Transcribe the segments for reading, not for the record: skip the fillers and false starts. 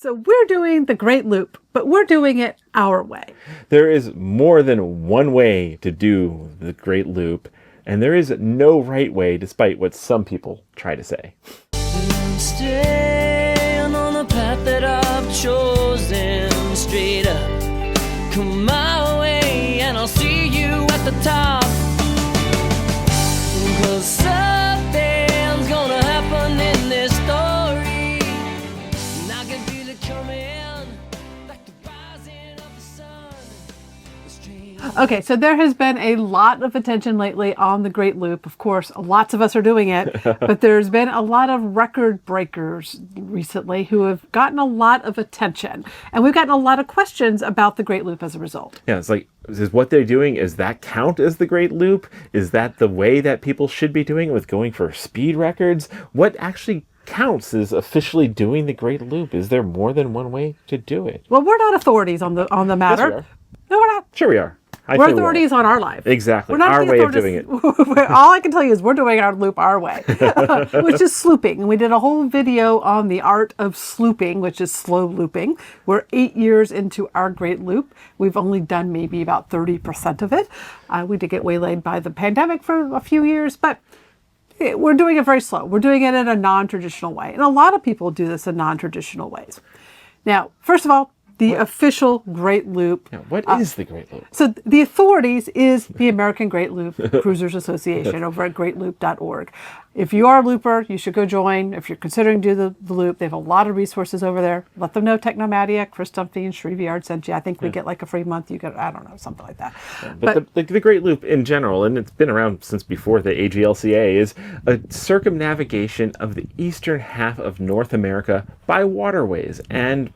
So we're doing the Great Loop, but we're doing it our way. There is more than one way to do the Great Loop, and there is no right way, despite what some people try to say. I'm staying on the path that I've chosen, straight up. Come my way, and I'll see you at the top. 'Cause something's gonna happen in this story, and I can feel it coming, like the rising of the sun. Okay, so there has been a lot of attention lately on the Great Loop. Of course, lots of us are doing it, but there's been a lot of record breakers recently who have gotten a lot of attention. And we've gotten a lot of questions about the Great Loop as a result. Yeah, it's like, is what they're doing, is that count as the Great Loop? Is that the way that people should be doing it, with going for speed records? What actually counts as officially doing the Great Loop? Is there more than one way to do it? Well, we're not authorities on the matter. Yes, we are. No, we're not. Sure we are. We're authorities on our life. Exactly. We're not Our the way of authorities. doing it. All I can tell you is we're doing our loop our way, which is slooping. And we did a whole video on the art of slooping, which is slow looping. We're 8 years into our Great Loop. We've only done maybe about 30% of it. We did get waylaid by the pandemic for a few years, but we're doing it very slow. We're doing it in a non-traditional way. And a lot of people do this in non-traditional ways. Now, first of all, the official Great Loop. Yeah, what is the Great Loop? So the authorities is the American Great Loop Cruisers Association over at greatloop.org. If you are a looper, you should go join. If you're considering doing the loop, they have a lot of resources over there. Let them know Technomadia, Chris Dumpty, and Cherie sent you. I think we get like a free month. You get, I don't know, something like that. Yeah, but the Great Loop in general, and it's been around since before the AGLCA, is a circumnavigation of the eastern half of North America by waterways. And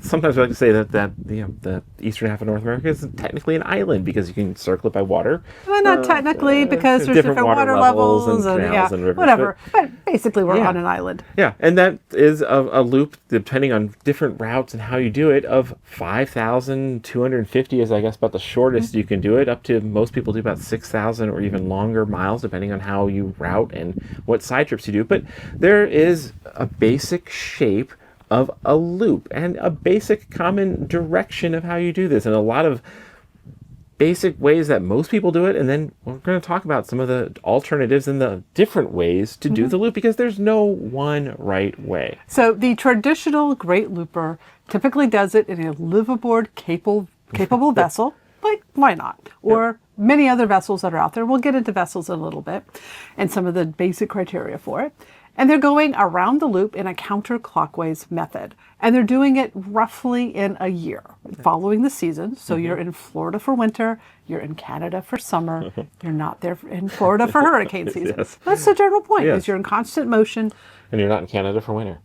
sometimes we like to say that the eastern half of North America is technically an island because you can circle it by water. Well, not technically, because there's different water levels and canals and rivers, whatever. But basically, we're on an island. Yeah, and that is a loop, depending on different routes and how you do it, of 5,250 is, I guess, about the shortest you can do it, up to most people do about 6,000 or even longer miles, depending on how you route and what side trips you do. But there is a basic shape of a loop and a basic common direction of how you do this, and a lot of basic ways that most people do it. And then we're going to talk about some of the alternatives and the different ways to do the loop, because there's no one right way. So the traditional Great Looper typically does it in a liveaboard capable vessel. Like, why not? Or many other vessels that are out there. We'll get into vessels in a little bit and some of the basic criteria for it. And they're going around the loop in a counterclockwise method. And they're doing it roughly in a year, following the season. So you're in Florida for winter, you're in Canada for summer, you're not there in Florida for hurricane season. Yes. That's the general point, Yes. is you're in constant motion. And you're not in Canada for winter.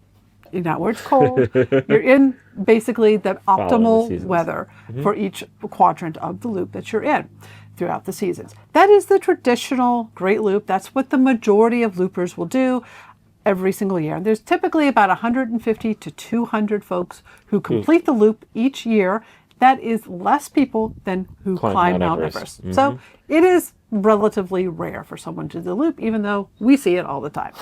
You're not where it's cold. You're in basically the optimal seasons. weather for each quadrant of the loop that you're in throughout the seasons. That is the traditional Great Loop. That's what the majority of loopers will do every single year. And there's typically about 150 to 200 folks who complete the loop each year. That is less people than who climb Mount Everest. So it is relatively rare for someone to do the loop, even though we see it all the time.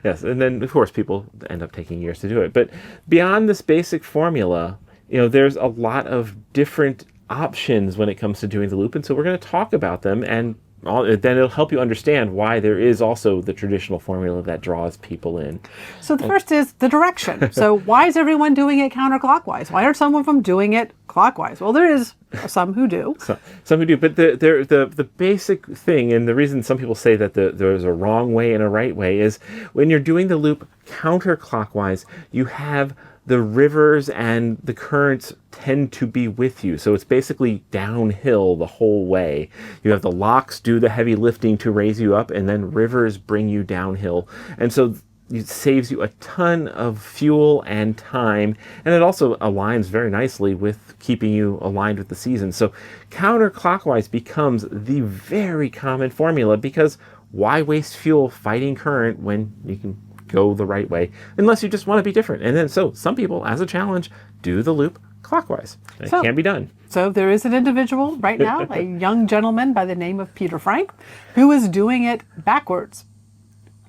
Yes, and then of course people end up taking years to do it. But beyond this basic formula, there's a lot of different options when it comes to doing the loop, and so we're going to talk about them, and then it'll help you understand why there is also the traditional formula that draws people in. So the first is the direction. So why is everyone doing it counterclockwise? Why are some of them doing it clockwise? Well, there is some who do. Some who do, but the basic thing, and the reason some people say that there's a wrong way and a right way, is when you're doing the loop counterclockwise, you have the rivers and the currents tend to be with you. So it's basically downhill the whole way. You have the locks do the heavy lifting to raise you up, and then rivers bring you downhill. And so it saves you a ton of fuel and time, and it also aligns very nicely with keeping you aligned with the season. So counterclockwise becomes the very common formula, because why waste fuel fighting current when you can go the right way, unless you just want to be different. And then so some people, as a challenge, do the loop clockwise. It can be done. So there is an individual right now, a young gentleman by the name of Peter Frank, who is doing it backwards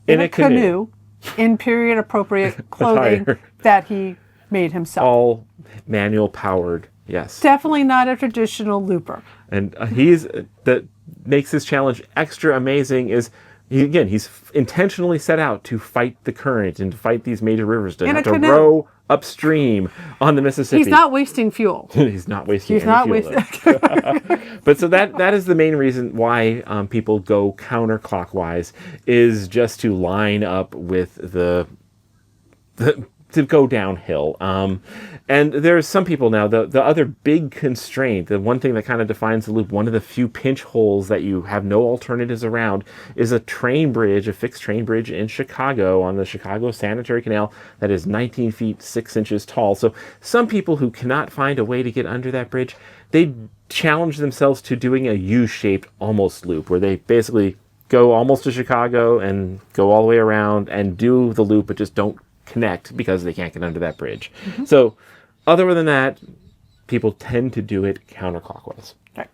in a canoe in period appropriate clothing that he made himself. All manual powered. Yes. Definitely not a traditional looper. And that makes this challenge extra amazing is he's intentionally set out to fight the current and to fight these major rivers, to have to row upstream on the Mississippi. He's not wasting fuel. He's not wasting He's any not fuel. wasting. But so that is the main reason why people go counterclockwise, is just to line up with the to go downhill. And there's some people now, the other big constraint, the one thing that kind of defines the loop, one of the few pinch holes that you have no alternatives around, is a train bridge, a fixed train bridge in Chicago on the Chicago Sanitary Canal that is 19 feet 6 inches tall. So some people who cannot find a way to get under that bridge, they challenge themselves to doing a U-shaped almost loop, where they basically go almost to Chicago and go all the way around and do the loop, but just don't connect because they can't get under that bridge. Mm-hmm. So other than that, people tend to do it counterclockwise. Okay.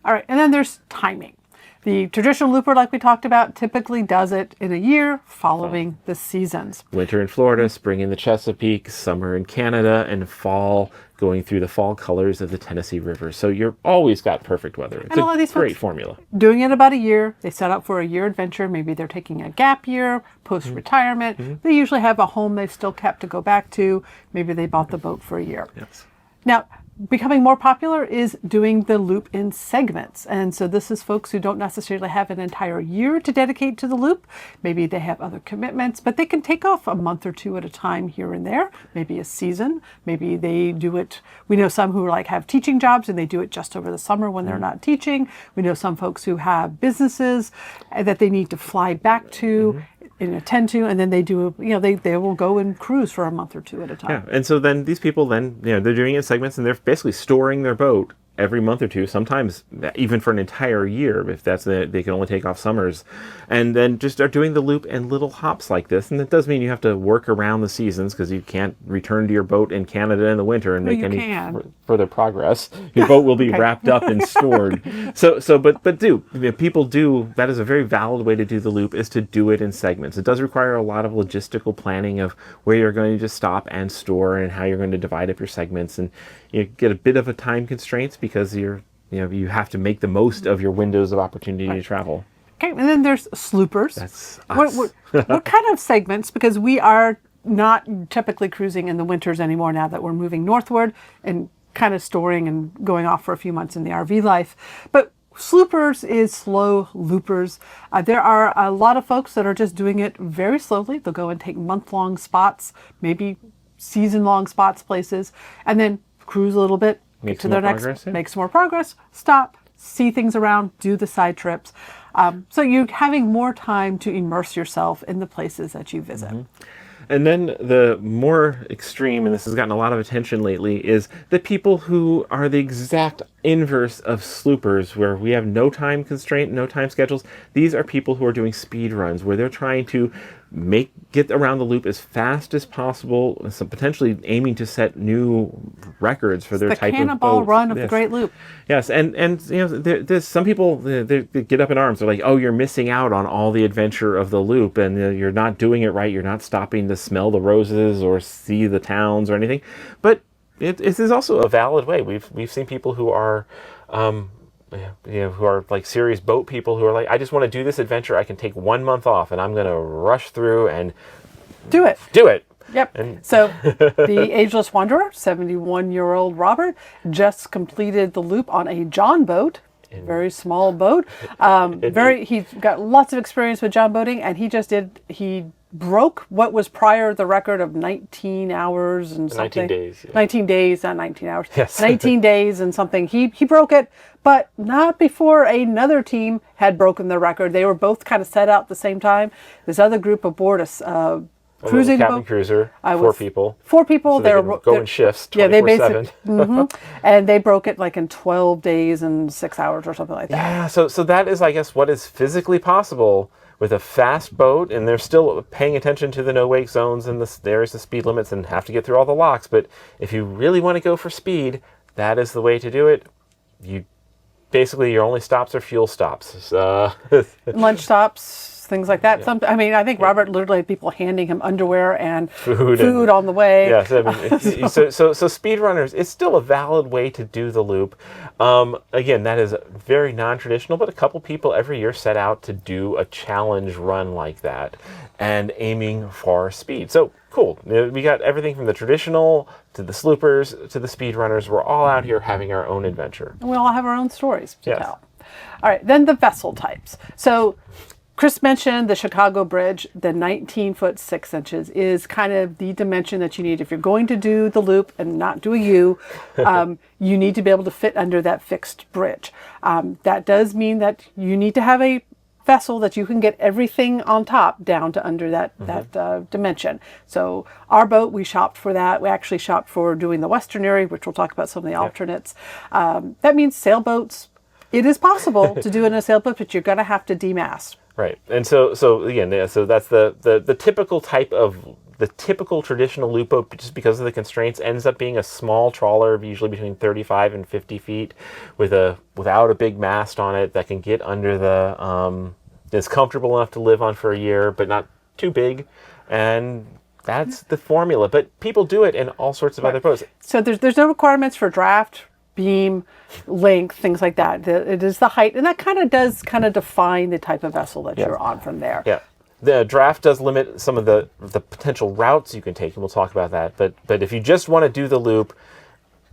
All right. And then there's timing. The traditional looper, like we talked about, typically does it in a year following the seasons. Winter in Florida, spring in the Chesapeake, summer in Canada, and fall going through the fall colors of the Tennessee River. So you're always got perfect weather. It's and a lot of these great folks formula. Doing it about a year. They set out for a year adventure. Maybe they're taking a gap year, post-retirement. Mm-hmm. They usually have a home they've still kept to go back to. Maybe they bought the boat for a year. Yes. Now, becoming more popular is doing the loop in segments. And so this is folks who don't necessarily have an entire year to dedicate to the loop. Maybe they have other commitments, but they can take off a month or two at a time here and there, maybe a season. Maybe they do it. We know some who have teaching jobs and they do it just over the summer when they're not teaching. We know some folks who have businesses that they need to fly back to and attend to, and then they do, they will go and cruise for a month or two at a time. Yeah, and so then these people they're doing it in segments, and they're basically storing their boat every month or two, sometimes even for an entire year, if they can only take off summers, and then just start doing the loop in little hops like this. And it does mean you have to work around the seasons, because you can't return to your boat in Canada in the winter and make any further progress. Your boat will be wrapped up and stored. But people do, that is a very valid way to do the loop, is to do it in segments. It does require a lot of logistical planning of where you're going to just stop and store and how you're going to divide up your segments, and you get a bit of a time constraints because you have to make the most of your windows of opportunity to travel. Okay, and then there's sloopers. That's us. What kind of segments? Because we are not typically cruising in the winters anymore now that we're moving northward and kind of storing and going off for a few months in the RV life. But sloopers is slow loopers. There are a lot of folks that are just doing it very slowly. They'll go and take month-long spots, maybe season-long spots places, and then cruise a little bit, get to their next, make some more progress, stop, see things around, do the side trips. So you're having more time to immerse yourself in the places that you visit. Mm-hmm. And then the more extreme, and this has gotten a lot of attention lately, is the people who are the exact inverse of sloopers, where we have no time constraint, no time schedules. These are people who are doing speed runs, where they're trying to get around the loop as fast as possible, so potentially aiming to set new records for their type of boat. The cannonball run of the Great Loop. Yes, and there's some people, they get up in arms. They're like, oh, you're missing out on all the adventure of the loop, and you're not doing it right. You're not stopping to smell the roses or see the towns or anything. But it is also a valid way. We've seen people who are who are like serious boat people who are like, I just want to do this adventure. I can take 1 month off and I'm going to rush through and do it. Yep. And so the Ageless Wanderer, 71-year-old Robert, just completed the loop on a John boat, very small boat. He's got lots of experience with John boating, and he broke what was prior the record of 19 hours and something. 19 days. Yeah. 19 days, not 19 hours. Yes. 19 days and something. He broke it, but not before another team had broken the record. They were both kind of set out at the same time. This other group aboard a cruising cabin boat. Cruiser, 4 people. 4 people. So they go in shifts 24/7. Yeah, they basically, and they broke it like in 12 days and 6 hours or something like that. Yeah, so that is, I guess, what is physically possible with a fast boat, and they're still paying attention to the no-wake zones and there's the speed limits and have to get through all the locks. But if you really want to go for speed, that is the way to do it. Basically, your only stops are fuel stops. Lunch stops, things like that. I mean, I think Robert literally had people handing him underwear and food on the way. Yes, I mean, so speedrunners, it's still a valid way to do the loop. Again, that is very non-traditional, but a couple people every year set out to do a challenge run like that and aiming for speed. So cool. We got everything from the traditional to the sloopers to the speedrunners. We're all out here having our own adventure. And we all have our own stories to tell. All right, then the vessel types. So Chris mentioned the Chicago Bridge. The 19 foot 6 inches is kind of the dimension that you need. If you're going to do the loop and not do a U, you need to be able to fit under that fixed bridge. That does mean that you need to have a vessel that you can get everything on top down to under that dimension. So our boat, we shopped for that. We actually shopped for doing the Western area, which we'll talk about some of the alternates. That means sailboats. It is possible to do it in a sailboat, but you're going to have to demast. Right. And so again, so that's the typical type of the typical traditional loop boat, just because of the constraints, ends up being a small trawler, usually between 35 and 50 feet, without a big mast on it that can get under the is comfortable enough to live on for a year, but not too big, and that's the formula. But people do it in all sorts of other boats. So there's no requirements for draft, beam, length, things like that. It is the height, and that does define the type of vessel that you're on from there. Yeah. The draft does limit some of the potential routes you can take, and we'll talk about that. But if you just want to do the loop,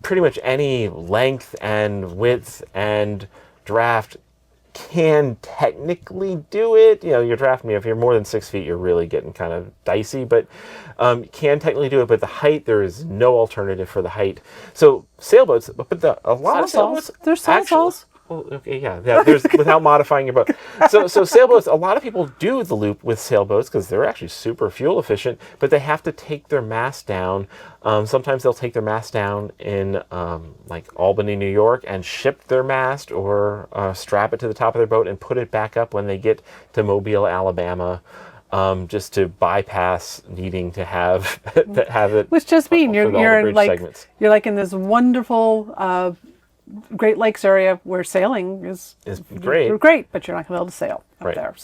pretty much any length and width and draft can technically do it. Your draft, if you're more than 6 feet, you're really getting kind of dicey, but can technically do it. But the height, there is no alternative for the height. So sailboats, but a lot of sailboats, there's sailboats. Well, okay, yeah. There's without modifying your boat. So sailboats, a lot of people do the loop with sailboats because they're actually super fuel efficient, but they have to take their mast down. Sometimes they'll take their mast down in like Albany, New York, and ship their mast or strap it to the top of their boat and put it back up when they get to Mobile, Alabama. Just to bypass needing to have it. Which just means you're like in this wonderful Great Lakes area where sailing is great, but you're not going to be able to sail up there.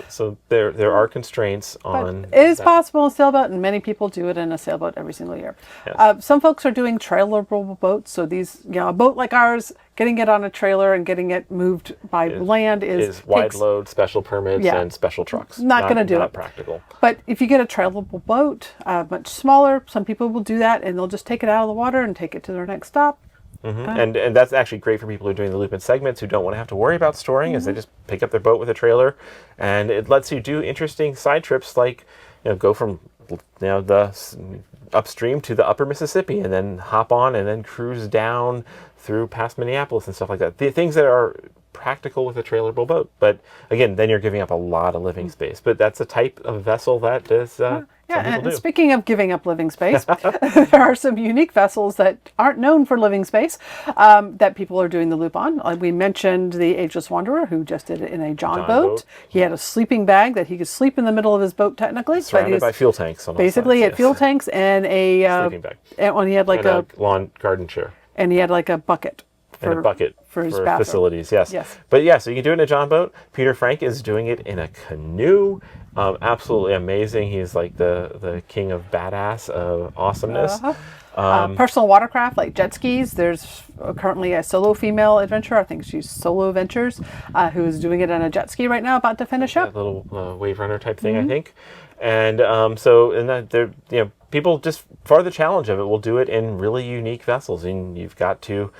So there are constraints on. But it is possible in a sailboat, and many people do it in a sailboat every single year. Yes. Some folks are doing trailerable boats. So these, a boat like ours, getting it on a trailer and getting it moved by land is wide load, special permits, and special trucks. Not going to do it. Not practical. But if you get a trailerable boat, much smaller, some people will do that, and they'll just take it out of the water and take it to their next stop. Mm-hmm. And that's actually great for people who are doing the loop in segments who don't want to have to worry about storing, as they just pick up their boat with a trailer, and it lets you do interesting side trips like go from the upstream to the upper Mississippi and then hop on and then cruise down through past Minneapolis and stuff like that. The things that are practical with a trailerable boat, but again, then you're giving up a lot of living space. But that's a type of vessel that is and speaking of giving up living space, there are some unique vessels that aren't known for living space that people are doing the loop on. We mentioned the Ageless Wanderer, who just did it in a John boat. He had a sleeping bag that he could sleep in the middle of his boat, technically. Surrounded by fuel tanks. Basically, at fuel tanks and a sleeping bag. And he had like a lawn garden chair. And he had like a bucket. For his bathroom. Facilities, yes. But so you can do it in a John boat. Peter Frank is doing it in a canoe. Absolutely amazing. He's like the king of badass awesomeness. Personal watercraft like jet skis. There's currently a solo female adventurer. I think she's Solo Ventures, who is doing it on a jet ski right now, about to finish up. A little wave runner type thing, I think. And that people just for the challenge of it will do it in really unique vessels, and you've got to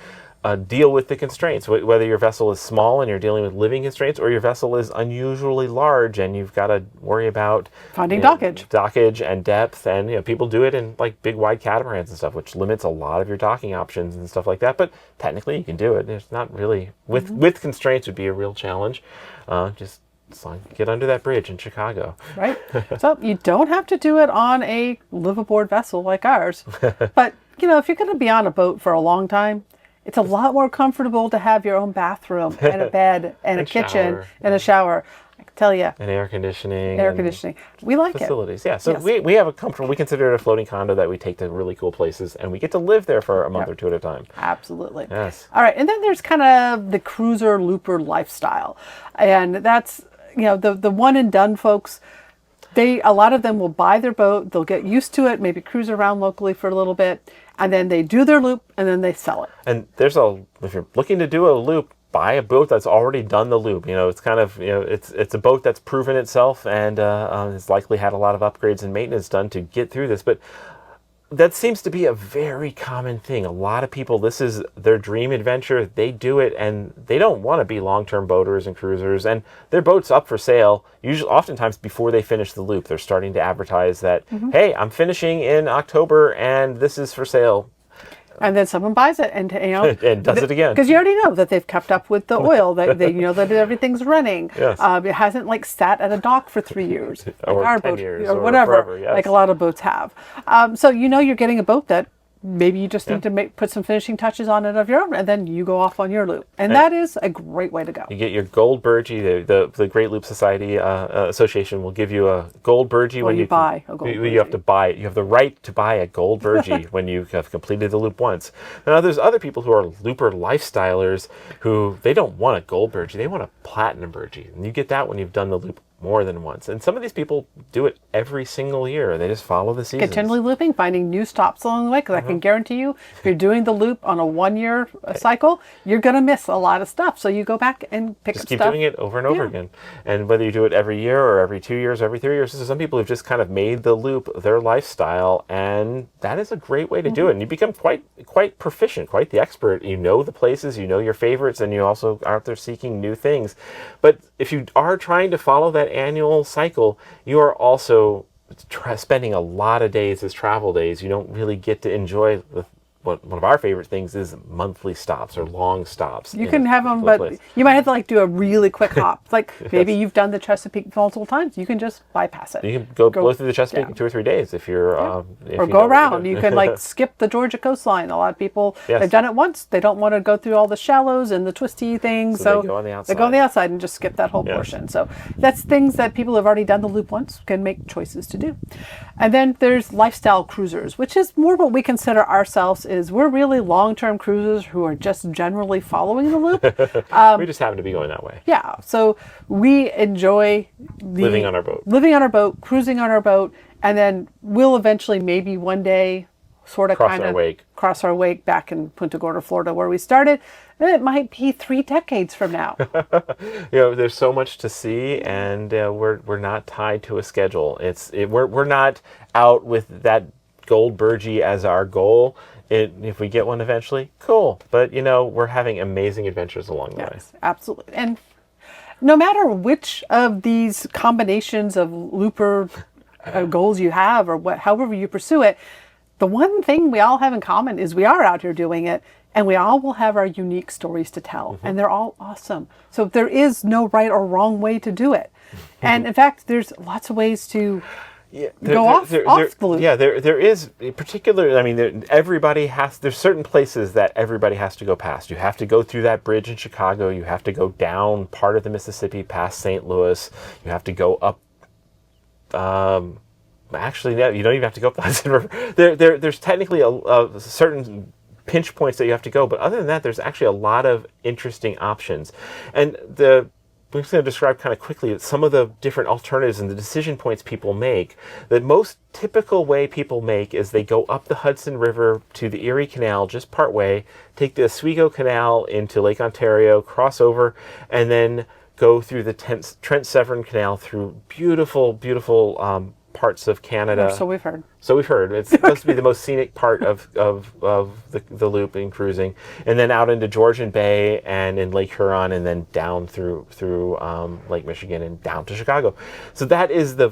deal with the constraints, whether your vessel is small and you're dealing with living constraints, or your vessel is unusually large and you've got to worry about finding dockage and depth. And people do it in like big wide catamarans and stuff, which limits a lot of your docking options and stuff like that. But technically, you can do it. It's not really with constraints would be a real challenge. Just get under that bridge in Chicago. Right. So you don't have to do it on a live-aboard vessel like ours. But if you're going to be on a boat for a long time, it's a lot more comfortable to have your own bathroom and a bed and a kitchen and a shower. I can tell you. And air conditioning. We like facilities. Yeah. So we have a comfortable, we consider it a floating condo that we take to really cool places, and we get to live there for a month or two at a time. Absolutely. Yes. All right. And then there's kind of the cruiser looper lifestyle. And that's, the one and done folks, a lot of them will buy their boat, they'll get used to it, maybe cruise around locally for a little bit, and then they do their loop and then they sell it. And if you're looking to do a loop, buy a boat that's already done the loop. It's kind of, it's a boat that's proven itself and has likely had a lot of upgrades and maintenance done to get through this. But that seems to be a very common thing. A lot of people, this is their dream adventure. They do it and they don't want to be long-term boaters and cruisers, and their boat's up for sale. Usually, oftentimes before they finish the loop, they're starting to advertise that, hey, I'm finishing in October and this is for sale. And then someone buys it and and does it again. Because you already know that they've kept up with the oil. They know that everything's running. Yes. It hasn't sat at a dock for 3 years. Or our 10 boat, years or or whatever, forever, yes. like a lot of boats have. So you're getting a boat that maybe you just need to put some finishing touches on it of your own, and then you go off on your loop. And that is a great way to go. You get your gold burgee. The Great Loop Society Association will give you a gold burgee when you buy a gold burgee. You have to buy it. You have the right to buy a gold burgee when you have completed the loop once. Now, there's other people who are looper lifestylers who they don't want a gold burgee. They want a platinum burgee. And you get that when you've done the loop more than once. And some of these people do it every single year. They just follow the seasons. Continually looping, finding new stops along the way, because I can guarantee you, if you're doing the loop on a 1 year cycle, you're going to miss a lot of stuff. So you go back and pick up stuff. Just keep doing it over and over again. And whether you do it every year or every 2 years, or every 3 years, so some people have just kind of made the loop their lifestyle, and that is a great way to do it. And you become quite proficient, quite the expert. You know the places, you know your favorites, and you also are out there seeking new things. But if you are trying to follow that annual cycle, you are also spending a lot of days as travel days. You don't really get to enjoy one of our favorite things is monthly stops or long stops. You can have them, but you might have to do a really quick hop. Like maybe you've done the Chesapeake multiple times. You can just bypass it. You can go through the Chesapeake in 2 or 3 days if you're... or go around. You can skip the Georgia coastline. A lot of people, they've done it once. They don't want to go through all the shallows and the twisty things. So they go on the outside. They go on the outside and just skip that whole portion. So that's things that people who have already done the loop once can make choices to do. And then there's lifestyle cruisers, which is more what we consider ourselves is we're really long-term cruisers who are just generally following the loop. We just happen to be going that way. Yeah. So we enjoy living on our boat, cruising on our boat, and then we'll eventually maybe one day sort of cross our wake back in Punta Gorda, Florida, where we started. And it might be 3 decades from now. There's so much to see, and we're not tied to a schedule. We're not out with that gold burgee as our goal. If we get one eventually, cool. But we're having amazing adventures along the way. Yes, absolutely. And no matter which of these combinations of looper goals you have, or however you pursue it, the one thing we all have in common is we are out here doing it, and we all will have our unique stories to tell, and they're all awesome. So there is no right or wrong way to do it. And in fact, there's lots of ways to go off the loop. Yeah, there is particular. I mean, there's certain places that everybody has to go past. You have to go through that bridge in Chicago. You have to go down part of the Mississippi past St. Louis. You have to go up. Actually, no, you don't even have to go up the Hudson River. There's technically a certain pinch points that you have to go, but other than that, there's actually a lot of interesting options. And we're just going to describe kind of quickly some of the different alternatives and the decision points people make. The most typical way people make is they go up the Hudson River to the Erie Canal just part way, take the Oswego Canal into Lake Ontario, cross over, and then go through the Trent Severn Canal through beautiful, beautiful parts of Canada. So we've heard. It's supposed to be the most scenic part of the loop in cruising, and then out into Georgian Bay and in Lake Huron, and then down through Lake Michigan and down to Chicago. So that is the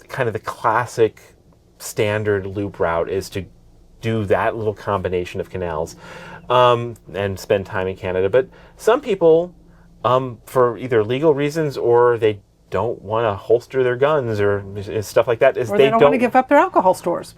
kind of the classic standard loop route, is to do that little combination of canals and spend time in Canada. But some people, for either legal reasons or they don't want to holster their guns or stuff like that, or they don't want to give up their alcohol stores.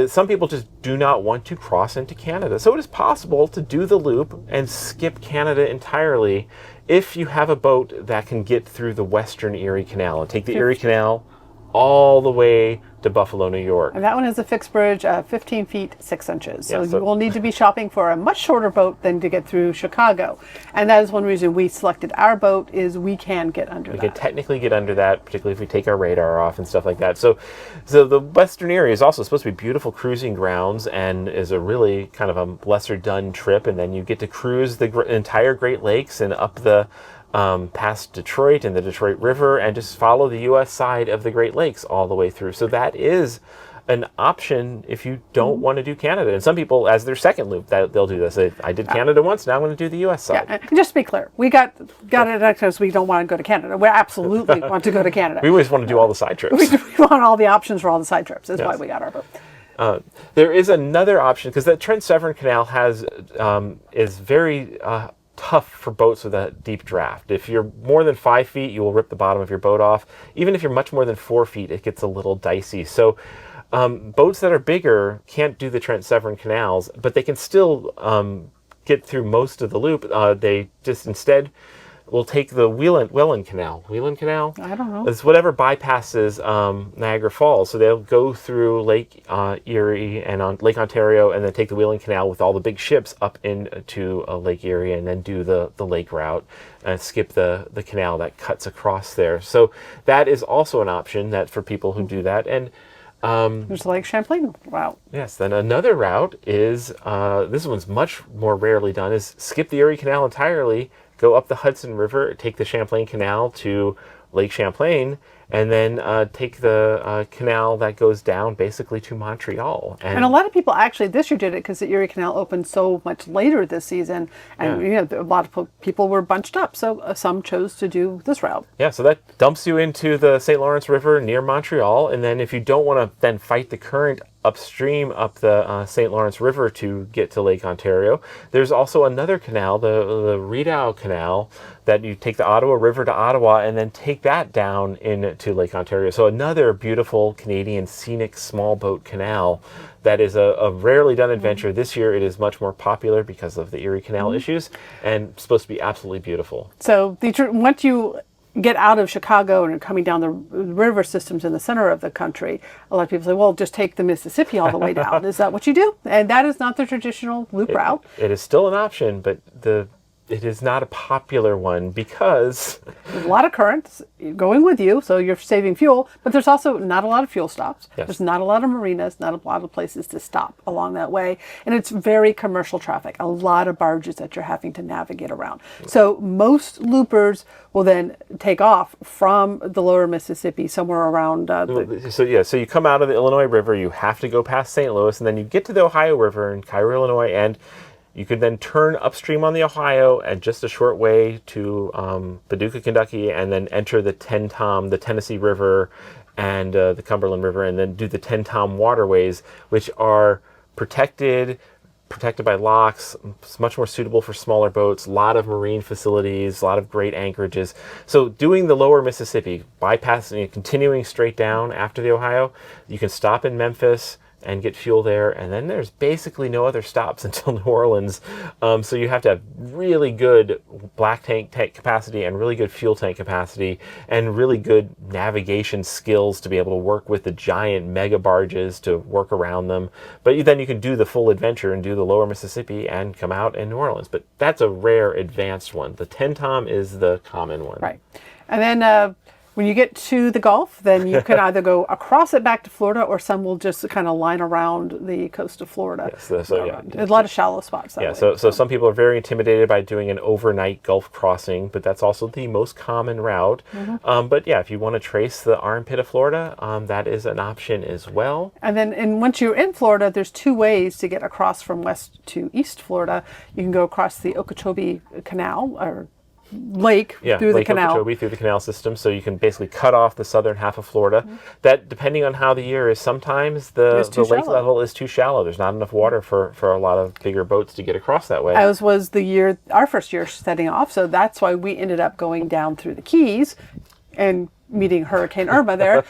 Some people just do not want to cross into Canada. So it is possible to do the loop and skip Canada entirely if you have a boat that can get through the Western Erie Canal and take the Erie Canal all the way to Buffalo, New York. And that one has a fixed bridge, 15 feet 6 inches. So, Yeah, so you will need to be shopping for a much shorter boat than to get through Chicago. And that is one reason we selected our boat, is we can get under We that. can technically get under that, particularly if we take our radar off and stuff like that. So the western area is also supposed to be beautiful cruising grounds and is a really kind of a lesser done trip. And then you get to cruise the entire Great Lakes and up the past Detroit and the Detroit River and just follow the U.S. side of the Great Lakes all the way through. So that is an option if you don't want to do Canada. And some people, as their second loop, they'll do this. I did Canada once, now I'm going to do the U.S. side. Yeah, and just to be clear, we got it because we don't want to go to Canada. We absolutely want to go to Canada. We always want to do all the side trips. We want all the options for all the side trips. That's why we got our boat. There is another option, because the Trent Severn Canal is very tough for boats with a deep draft. If you're more than 5 feet, you will rip the bottom of your boat off. Even if you're much more than 4 feet, it gets a little dicey. So boats that are bigger can't do the Trent Severn canals, but they can still get through most of the loop. They just instead will take the Welland Canal. Welland Canal? I don't know. It's whatever bypasses Niagara Falls. So they'll go through Lake Erie and on Lake Ontario, and then take the Welland Canal with all the big ships up into Lake Erie, and then do the lake route and skip the canal that cuts across there. So that is also an option that for people who do that. And There's the Lake Champlain route. yes, then another route is, this one's much more rarely done, is skip the Erie Canal entirely, go up the Hudson River, take the Champlain Canal to Lake Champlain, and then take the canal that goes down basically to Montreal. And a lot of people actually this year did it because the Erie Canal opened so much later this season, and a lot of people were bunched up, so some chose to do this route. Yeah, so that dumps you into the St. Lawrence River near Montreal, and then if you don't want to then fight the current upstream up the St. Lawrence River to get to Lake Ontario, there's also another canal, the Rideau Canal, that you take the Ottawa River to Ottawa and then take that down into Lake Ontario. So another beautiful Canadian scenic small boat canal that is a rarely done adventure. This year it is much more popular because of the Erie Canal issues, and supposed to be absolutely beautiful. So once you get out of Chicago and are coming down the river systems in the center of the country, a lot of people say, well, just take the Mississippi all the way down. Is that what you do? And that is not the traditional loop route. It is still an option, but it is not a popular one because There's a lot of currents going with you, so you're saving fuel, but there's also not a lot of fuel stops. Yes. There's not a lot of marinas, not a lot of places to stop along that way. And it's very commercial traffic, a lot of barges that you're having to navigate around. So most loopers will then take off from the lower Mississippi somewhere around so you come out of the Illinois River, you have to go past St. Louis, and then you get to the Ohio River in Cairo, Illinois, and you could then turn upstream on the Ohio and just a short way to Paducah, Kentucky, and then enter the the Tennessee River and the Cumberland River, and then do the Tenn-Tom waterways, which are protected by locks. It's much more suitable for smaller boats, a lot of marine facilities, a lot of great anchorages. So doing the lower Mississippi, bypassing, continuing straight down after the Ohio, you can stop in Memphis and get fuel there, and then there's basically no other stops until New Orleans. So you have to have really good black tank capacity and really good fuel tank capacity and really good navigation skills to be able to work with the giant mega barges to work around them. But then you can do the full adventure and do the lower Mississippi and come out in New Orleans. But that's a rare advanced one. The Tenn-Tom is the common one. Right. And then when you get to the Gulf, then you can either go across it back to Florida, or some will just kind of line around the coast of Florida. Yes, There's a lot of shallow spots that way. So some people are very intimidated by doing an overnight Gulf crossing, but that's also the most common route. But yeah, if you want to trace the armpit of Florida, that is an option as well. And then once you're in Florida, there's two ways to get across from west to east Florida. You can go across the Okeechobee Canal, or lake, through Lake the canal. Okeechobee through the canal system, so you can basically cut off the southern half of Florida. That, depending on how the year is, sometimes the lake level is too shallow. There's not enough water for a lot of bigger boats to get across that way. As was our first year setting off, so that's why we ended up going down through the Keys and meeting Hurricane Irma there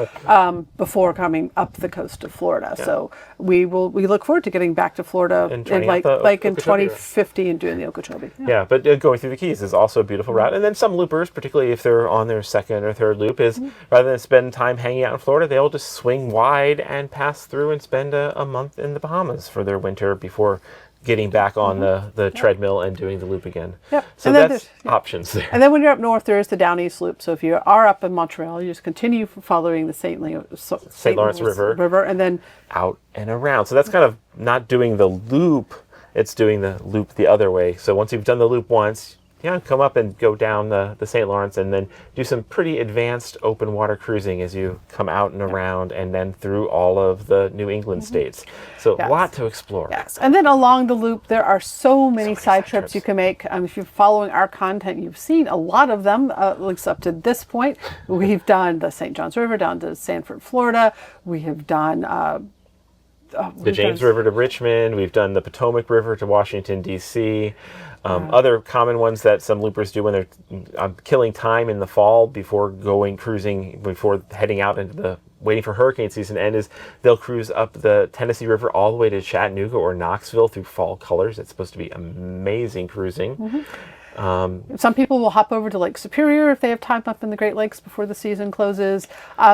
before coming up the coast of Florida. So we look forward to getting back to Florida And in trying out the like in Okeechobee. 2050 and doing the Okeechobee. Yeah, but going through the Keys is also a beautiful route. And then some loopers, particularly if they're on their second or third loop, is rather than spend time hanging out in Florida, they'll just swing wide and pass through and spend a month in the Bahamas for their winter before getting back on the treadmill and doing the loop again. Yep. So And then that's options there. And then when you're up north, there is the Down East Loop. So if you are up in Montreal, you just continue following the St. Lawrence River, and then Out and around. So that's kind of not doing the loop, it's doing the loop the other way. So once you've done the loop once, come up and go down the St. Lawrence and then do some pretty advanced open water cruising as you come out and around and then through all of the New England states. So a lot to explore. Yes, and then along the loop, there are so many side trips you can make. If you're following our content, you've seen a lot of them, at least up to this point. We've done the St. Johns River down to Sanford, Florida. We have done the James River to Richmond. We've done the Potomac River to Washington, D.C. Other common ones that some loopers do when they're killing time in the fall before going cruising, before heading out into the waiting for hurricane season to end, is they'll cruise up the Tennessee River all the way to Chattanooga or Knoxville through fall colors. It's supposed to be amazing cruising. Some people will hop over to Lake Superior if they have time up in the Great Lakes before the season closes.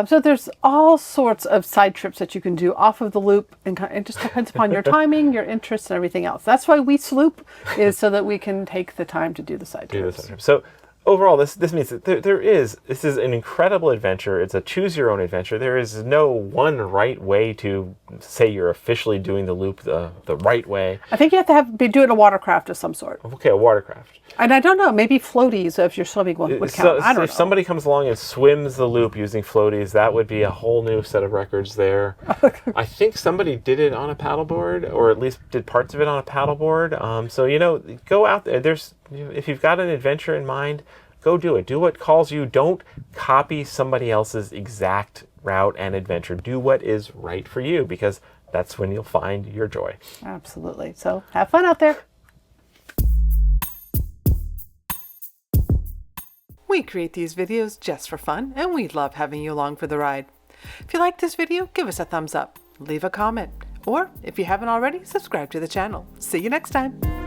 So there's all sorts of side trips that you can do off of the loop, and it just depends upon your timing, your interests, and everything else. That's why we sloop, is so that we can take the time to do the side trips. So overall, this means that this is an incredible adventure. It's a choose your own adventure. There is no one right way to say you're officially doing the loop the right way. I think you have to be doing a watercraft of some sort. Okay, a watercraft. And I don't know, maybe floaties if you're swimming would count. I don't know. If somebody comes along and swims the loop using floaties, that would be a whole new set of records there. I think somebody did it on a paddleboard, or at least did parts of it on a paddleboard. So, go out there. If you've got an adventure in mind, go do it. Do what calls you. Don't copy somebody else's exact route and adventure. Do what is right for you, because that's when you'll find your joy. Absolutely. So have fun out there. We create these videos just for fun, and we love having you along for the ride. If you like this video, give us a thumbs up, leave a comment, or if you haven't already, subscribe to the channel. See you next time.